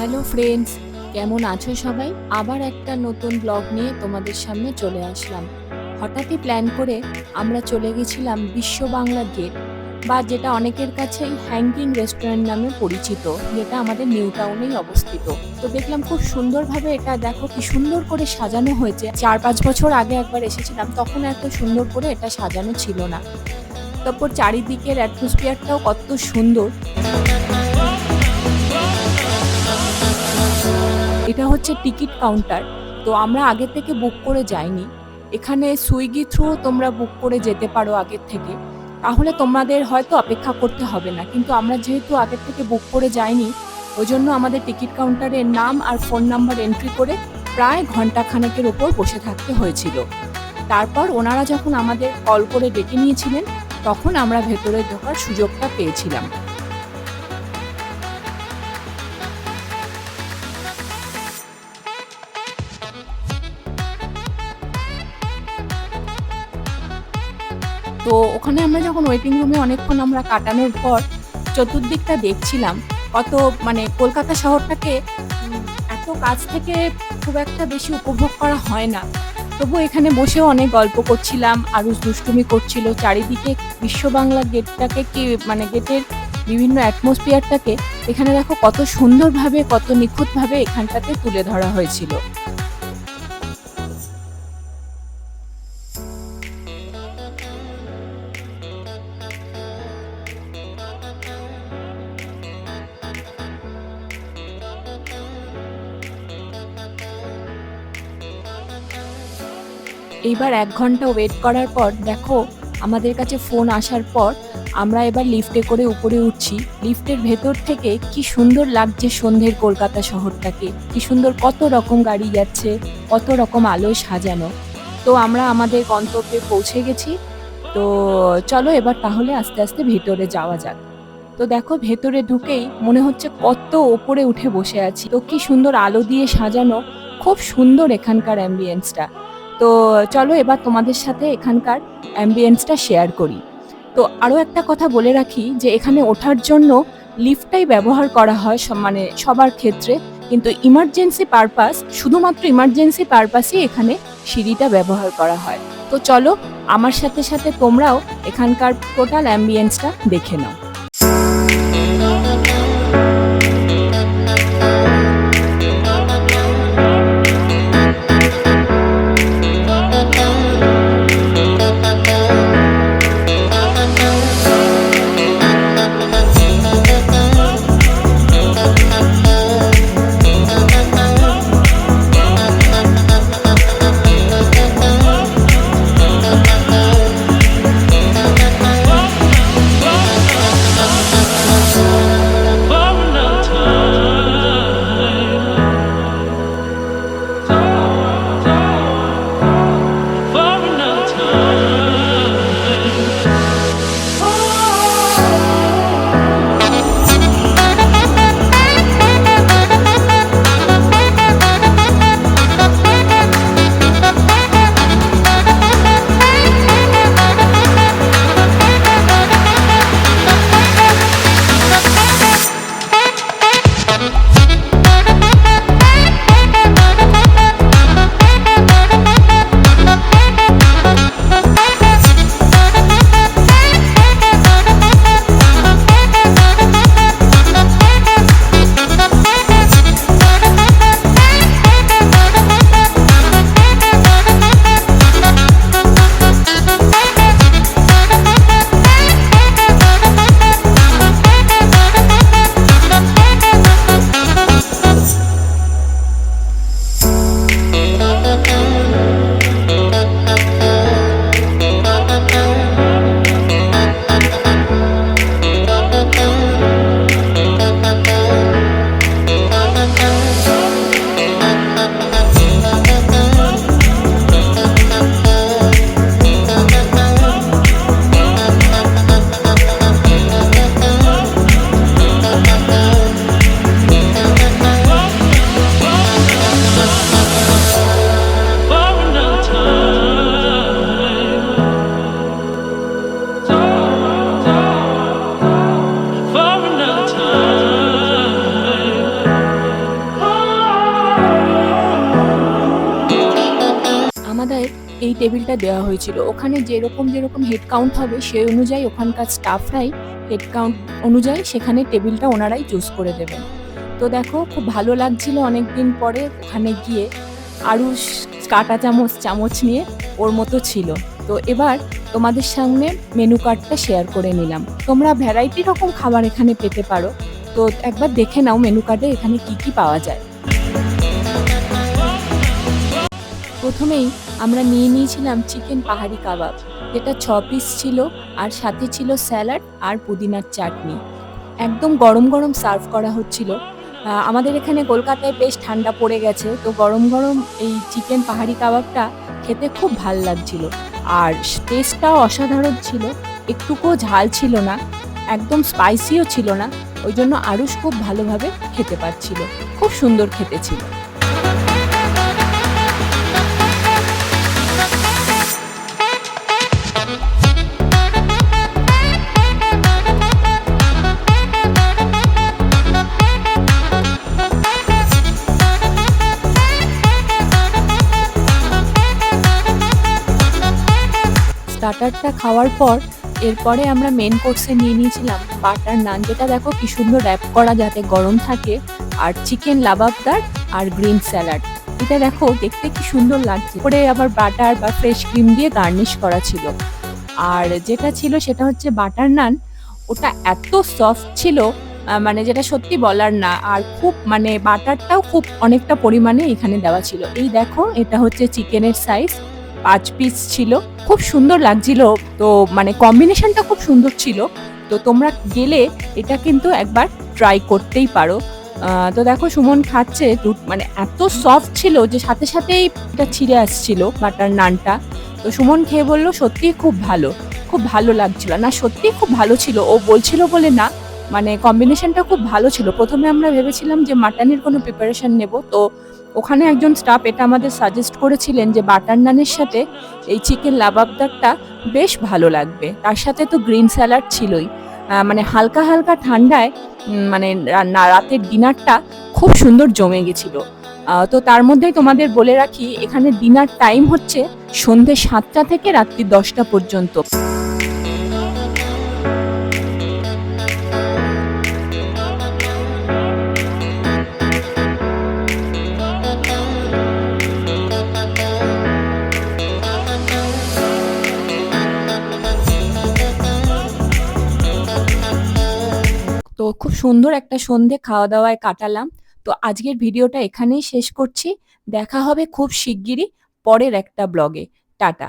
Hello friends, কেমন আছো সবাই? আবার একটা নতুন ব্লগ নিয়ে তোমাদের সামনে চলে আসলাম। হঠাৎই প্ল্যান করে আমরা চলে গেছিলাম বিশ্ব বাংলা গেট, বা যেটা অনেকের কাছেই হ্যাঙ্গিং রেস্টুরেন্ট নামে পরিচিত, যেটা আমাদের নিউ টাউনেই অবস্থিত। তো দেখলাম খুব সুন্দরভাবে, এটা দেখো কি সুন্দর করে সাজানো হয়েছে। 4-5 বছর আগে একবার এসেছিলাম, তখন এত সুন্দর করে এটা সাজানো ছিল না। তারপর চারিদিকের অ্যাটমসফিয়ারটাও কত সুন্দর। এটা হচ্ছে টিকিট কাউন্টার। তো আমরা আগে থেকে বুক করে যাইনি। এখানে সুইগি থ্রু তোমরা বুক করে যেতে পারো আগের থেকে, তাহলে তোমাদের হয়তো অপেক্ষা করতে হবে না। কিন্তু আমরা যেহেতু আগের থেকে বুক করে যাইনি, ওই জন্য আমাদের টিকিট কাউন্টারের নাম আর ফোন নাম্বার এন্ট্রি করে প্রায় ঘন্টাখানেকের ওপর বসে থাকতে হয়েছিল। তারপর ওনারা যখন আমাদের কল করে ডেকে নিয়েছিলেন, তখন আমরা ভেতরে ঢোকার সুযোগটা পেয়েছিলাম। তো ওখানে আমরা যখন ওয়েটিং রুমে অনেকক্ষণ আমরা কাটানোর পর চতুর্দিকটা দেখছিলাম, কত মানে কলকাতা শহরটাকে এত কাছ থেকে খুব একটা বেশি উপভোগ করা হয় না। তবু এখানে বসেও অনেক গল্প করছিলাম, আরুষ দুষ্টুমি করছিল। চারিদিকে বিশ্ব বাংলা গেটটাকে কি মানে গেটের বিভিন্ন অ্যাটমসফিয়ারটাকে এখানে দেখো কত সুন্দরভাবে, কত নিখুঁতভাবে এখানটাতে তুলে ধরা হয়েছিল। এইবার 1 ঘন্টা ওয়েট করার পর দেখো আমাদের কাছে ফোন আসার পর আমরা এবার লিফটে করে উপরে উঠছি। লিফটের ভেতর থেকে কি সুন্দর লাগছে সন্ধ্যের কলকাতা শহরটাকে, কি সুন্দর, কত রকম গাড়ি যাচ্ছে, কত রকম আলোয় সাজানো। তো আমরা আমাদের গন্তব্যে পৌঁছে গেছি। তো চলো এবার তাহলে আস্তে আস্তে ভেতরে যাওয়া যাক। তো দেখো ভেতরে ঢুকেই মনে হচ্ছে কত ওপরে উঠে বসে আছি। তো কি সুন্দর আলো দিয়ে সাজানো, খুব সুন্দর এখানকার অ্যাম্বিয়েন্সটা। তো চলো এবার তোমাদের সাথে এখানকার অ্যাম্বিয়েন্সটা শেয়ার করি। তো আরও একটা কথা বলে রাখি যে এখানে ওঠার জন্য লিফটটাই ব্যবহার করা হয় মানে সবার ক্ষেত্রে, কিন্তু ইমার্জেন্সি পারপাস, শুধুমাত্র ইমার্জেন্সি পারপাসই এখানে সিঁড়িটা ব্যবহার করা হয়। তো চলো আমার সাথে সাথে তোমরাও এখানকার টোটাল অ্যাম্বিয়েন্সটা দেখে নাও। এই টেবিলটা দেওয়া হয়েছিল। ওখানে যেরকম যেরকম হেড কাউন্ট হবে সেই অনুযায়ী ওখানকার স্টাফরাই হেড কাউন্ট অনুযায়ী সেখানে টেবিলটা ওনারাই চুজ করে দেবেন। তো দেখো খুব ভালো লাগছিল অনেকদিন পরে ওখানে গিয়ে। আরুষ কাঁটা চামচ নিয়ে ওর মতো ছিল। তো এবার তোমাদের সামনে মেনু কার্ডটা শেয়ার করে নিলাম। তোমরা ভ্যারাইটি রকম খাবার এখানে পেতে পারো। তো একবার দেখে নাও মেনু কার্ডে এখানে কি কি পাওয়া যায়। প্রথমেই আমরা নিয়ে নিয়েছিলাম চিকেন পাহাড়ি কাবাব, যেটা 6 পিস ছিল, আর সাথে ছিল স্যালাড আর পুদিনার চাটনি। একদম গরম গরম সার্ভ করা হচ্ছিল। আমাদের এখানে কলকাতায় বেশ ঠান্ডা পড়ে গেছে, তো গরম গরম এই চিকেন পাহাড়ি কাবাবটা খেতে খুব ভাল লাগছিল। আর টেস্টটাও অসাধারণ ছিল, একটুকুও ঝাল ছিল না, একদম স্পাইসিও ছিল না। ওই জন্য আরুষ খুব ভালোভাবে খেতে পারছিল, খুব সুন্দর খেতে ছিল। স্টার্টারটা খাওয়ার পর এরপরে আমরা মেন কোর্সে নিয়ে নিয়েছিলাম বাটার নান, যেটা দেখো কি সুন্দর র্যাপ করা যাতে গরম থাকে, আর চিকেন লাবাবদার আর গ্রিন স্যালাড। এটা দেখো দেখতে কি সুন্দর লাগছে, পরে আবার বাটার বা ফ্রেশ ক্রিম দিয়ে গার্নিশ করা ছিল। আর যেটা ছিল সেটা হচ্ছে বাটার নান, ওটা এত সফট ছিল মানে যেটা সত্যি বলার না। আর খুব মানে বাটারটাও খুব অনেকটা পরিমাণে এখানে দেওয়া ছিল। এই দেখো এটা হচ্ছে চিকেনের সাইজ, 5 পিস ছিল, খুব সুন্দর লাগছিল। তো মানে কম্বিনেশনটা খুব সুন্দর ছিল। তো তোমরা গেলে এটা কিন্তু একবার ট্রাই করতেই পারো। তো দেখো সুমন খাচ্ছে, মানে এত সফট ছিল যে সাথে সাথেই এটা ছিঁড়ে আসছিল বাটার নানটা। তো সুমন খেয়ে বললো সত্যিই খুব ভালো, খুব ভালো লাগছিল। না সত্যিই খুব ভালো ছিল, ও বলছিল বলে না, মানে কম্বিনেশনটা খুব ভালো ছিল। প্রথমে আমরা ভেবেছিলাম যে মাটনের কোনো প্রিপারেশন নেব, তো ওখানে একজন স্টাফ এটা আমাদের সাজেস্ট করেছিলেন যে বাটার নানের সাথে এই চিকেন লাবাবদারটা বেশ ভালো লাগবে। তার সাথে তো গ্রিন স্যালাড ছিলই। মানে হালকা হালকা ঠান্ডায় মানে রাতের ডিনারটা খুব সুন্দর জমে গেছিল। তো তার মধ্যেই তোমাদের বলে রাখি এখানে ডিনার টাইম হচ্ছে সন্ধ্যে 7টা থেকে রাত্রি 10টা পর্যন্ত। তো খুব সুন্দর একটা সন্ধে খাওয়া দাওয়ায় কাটালাম। তো আজকের ভিডিওটা এখানেই শেষ করছি। দেখা হবে খুব শিগগিরই পরের একটা ব্লগে। টাটা।